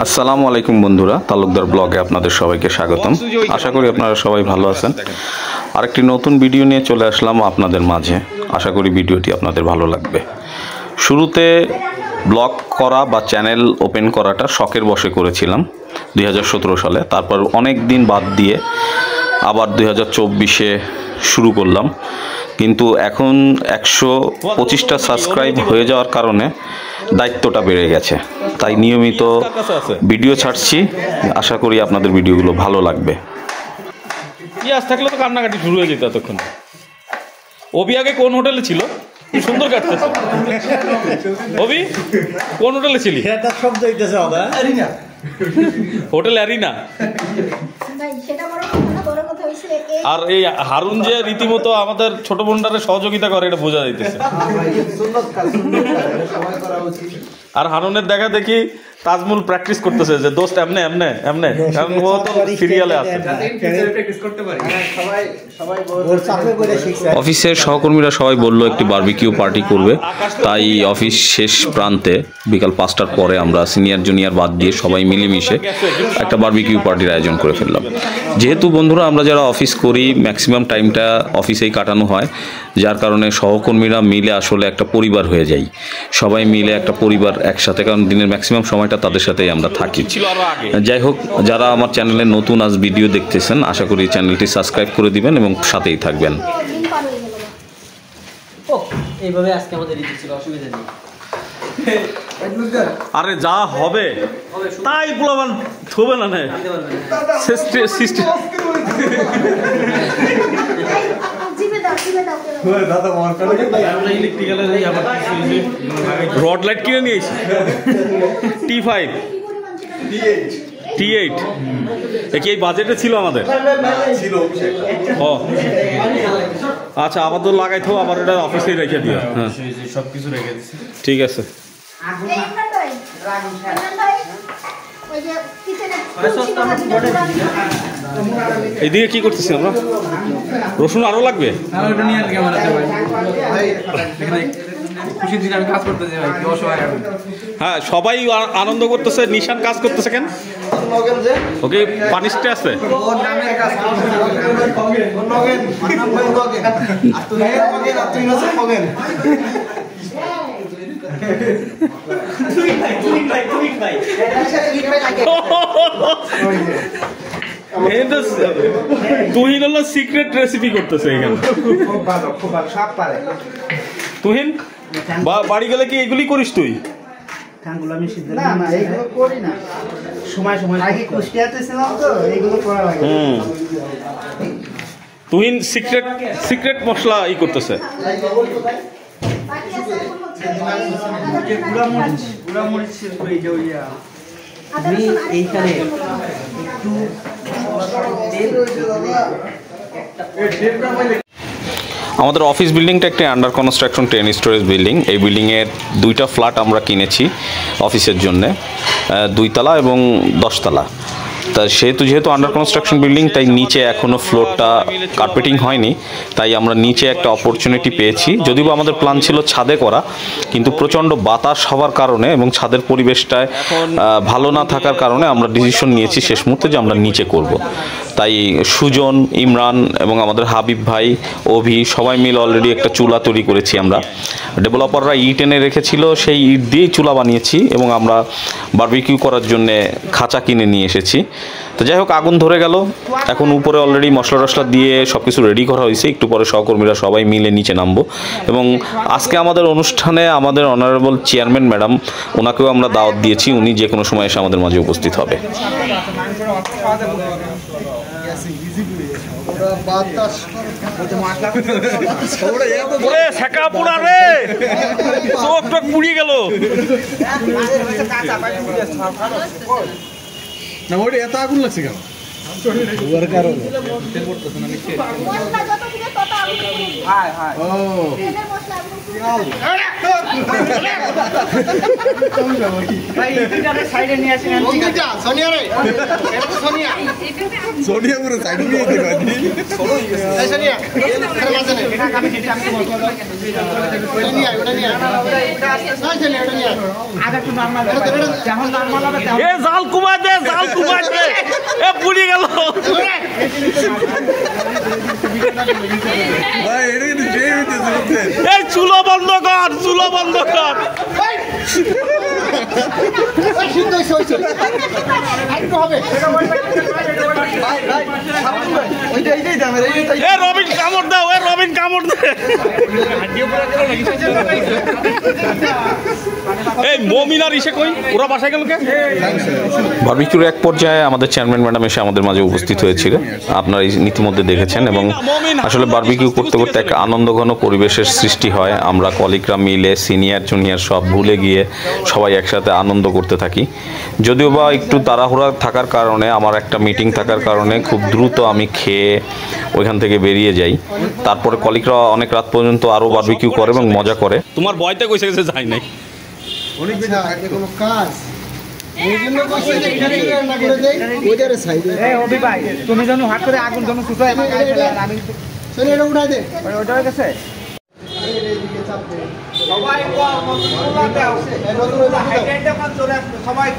আসসালামু আলাইকুম বন্ধুরা, তালুকদার ব্লগে আপনাদের সবাইকে স্বাগতম। আশা করি আপনারা সবাই ভালো আছেন। আরেকটি নতুন ভিডিও নিয়ে চলে আসলাম আপনাদের মাঝে। আশা করি ভিডিওটি আপনাদের ভালো লাগবে। শুরুতে ব্লগ করা বা চ্যানেল ওপেন করাটা শখের বশে করেছিলাম 2017 সালে। তারপর অনেক দিন বাদ দিয়ে আবার 2024-এ শুরু করলাম। কিন্তু এখন 125টা সাবস্ক্রাইব হয়ে যাওয়ার কারণে দায়িত্বটা বেড়ে গেছে, তাই নিয়মিত ভিডিও ছাড়ছি। আশা করি আপনাদের ভিডিওগুলো ভালো লাগবে। আজ থাকলে তো কান্নাকাটি শুরু হয়ে যেত এতক্ষণ। অভি আগে কোন হোটেলে ছিল? সুন্দর কাটতেছে। অভি কোন হোটেলে ছিলি? Hotel arena. আর এই হারুন যে রীতিমতো আমাদের ছোট বোনটারে সহযোগিতা করে, এটা বোঝা যাইতেছে। আর হারুনের দেখা দেখি তাজমুল প্র্যাকটিস করতেছে যে দোস্ত এমনে এমনে এমনে, কারণ ও তো সিরিয়ালে আছে। অফিসের সহকর্মীরা সবাই বলল একটি বারবিকিউ পার্টি করবে, তাই অফিস শেষ প্রান্তে বিকাল 5টার পরে আমরা সিনিয়র জুনিয়র বাদ দিয়ে সবাই মিলেমিশে একটা বারবিকিউ পার্টির আয়োজন করে ফেললাম। যেহেতু বন্ধুরা আমরা যারা অফিস করি ম্যাক্সিমাম টাইমটা অফিসেই কাটানো হয়, যার কারণে সহকর্মীরা মিলে আসলে একটা পরিবার হয়ে যাই। সবাই মিলে একটা পরিবার একসাথে, কারণ দিনের ম্যাক্সিমাম সময়টা তাদের সাথেই আমরা থাকি। যাই হোক, যারা আমার চ্যানেলে নতুন আজ ভিডিও দেখতেছেন, আশা করি চ্যানেলটি সাবস্ক্রাইব করে দিবেন এবং সাথেই থাকবেন। এইভাবে আজকে আমাদের রীতি ছিল, অসুবিধা নেই। আরে যা হবে তাই পোলাবান থবে না নে রড লাইট কিনে নিয়েছি T5 T8 কি এই বাজেটে ছিল আমাদের? ও আচ্ছা, আবার তো লাগাইতো, আবার এটা অফিসেই রেখে দিও। হ্যাঁ, সবকিছু রেখে দিচ্ছি। ঠিক আছে। এইদিকে কি করতেছি আমরা? রসুন আরো লাগবে। হ্যাঁ, সবাই আনন্দ করতেছে। নিশান কাজ করতেছে কেন? ওকে পানিশটা আছে। তুহিন হলো সিক্রেট রেসিপি করতেছে এখানে। তুহিন বাড়ি গেলে কি এগুলি করিস তুই? তুহিন সিক্রেট মশলা ই করতেছে। আমাদের অফিস বিল্ডিংটা একটি আন্ডার কনস্ট্রাকশন 10 স্টোরেজ বিল্ডিং। এই বিল্ডিংয়ের 2টা ফ্ল্যাট আমরা কিনেছি অফিসের জন্যে, 2 তলা এবং 10 তলা। তা যেহেতু আন্ডার কনস্ট্রাকশন বিল্ডিং, তাই নিচে এখনও ফ্লোরটা কার্পেটিং হয়নি, তাই আমরা নিচে একটা অপরচুনিটি পেয়েছি। যদিও আমাদের প্ল্যান ছিল ছাদে করা, কিন্তু প্রচণ্ড বাতাস হওয়ার কারণে এবং ছাদের পরিবেশটায় ভালো না থাকার কারণে আমরা ডিসিশন নিয়েছি শেষ মুহূর্তে যে আমরা নিচে করব। তাই সুজন, ইমরান এবং আমাদের হাবিব ভাই, অভি সবাই মিলে অলরেডি একটা চুলা তৈরি করেছি আমরা। ডেভেলপাররা ইট এনে রেখেছিল, সেই ইট দিয়েই চুলা বানিয়েছি এবং আমরা বারবিকিউ করার জন্যে খাঁচা কিনে নিয়ে এসেছি। তো যাই হোক, আগুন ধরে গেল। এখন উপরে অলরেডি মশলা টশলা দিয়ে সব কিছু রেডি করা হয়েছে। একটু পরে সহকর্মীরা সবাই মিলে নিচে নামবো। এবং আজকে আমাদের অনুষ্ঠানে আমাদের অনারেবল চেয়ারম্যান ম্যাডাম, ওনাকেও আমরা দাওয়াত দিয়েছি। উনি যে কোনো সময় এসে আমাদের মাঝে উপস্থিত হবে। না ওটা এত আগুন লাগছে কেন? জাল কুমার দে জাল কুমার দে এ পুড়ে গেল এই চুলো বন্ধ কর চুলো বন্ধ কর এ রবিন কামড় দাও এ রবিন কামড় দে এই মমিনার ইসে কই ওরা বাসায় গেল কে বারবিকিউর এক পর্যায়ে আমাদের চেয়ারম্যান ম্যাডাম এসে আমাদের মাঝে উপস্থিত হয়েছিল, আপনারা ইতিমধ্যে দেখেছেন। এবং আসলে বারবিকিউ করতে করতে একটা আনন্দঘন পরিবেশের সৃষ্টি হয়। আমরা কলিগরা মিলে সিনিয়র জুনিয়র সব ভুলে গিয়ে সবাই একসাথে আনন্দ করতে থাকি। যদিও বা একটু তাড়াহুড়া থাকার কারণে, আমার একটা মিটিং থাকার কারণে খুব দ্রুত আমি খেয়ে ওইখান থেকে বেরিয়ে যাই। তারপরে কলিগরা অনেক রাত পর্যন্ত আরও বারবিকিউ করে এবং মজা করে। তোমার বয়তে কইছে গেছে যাই নাই কোনো কাজ তুমি যেন হাত করে আগুন যেন শুকায় উঠাই দে ওটা হয়ে গেছে সবাই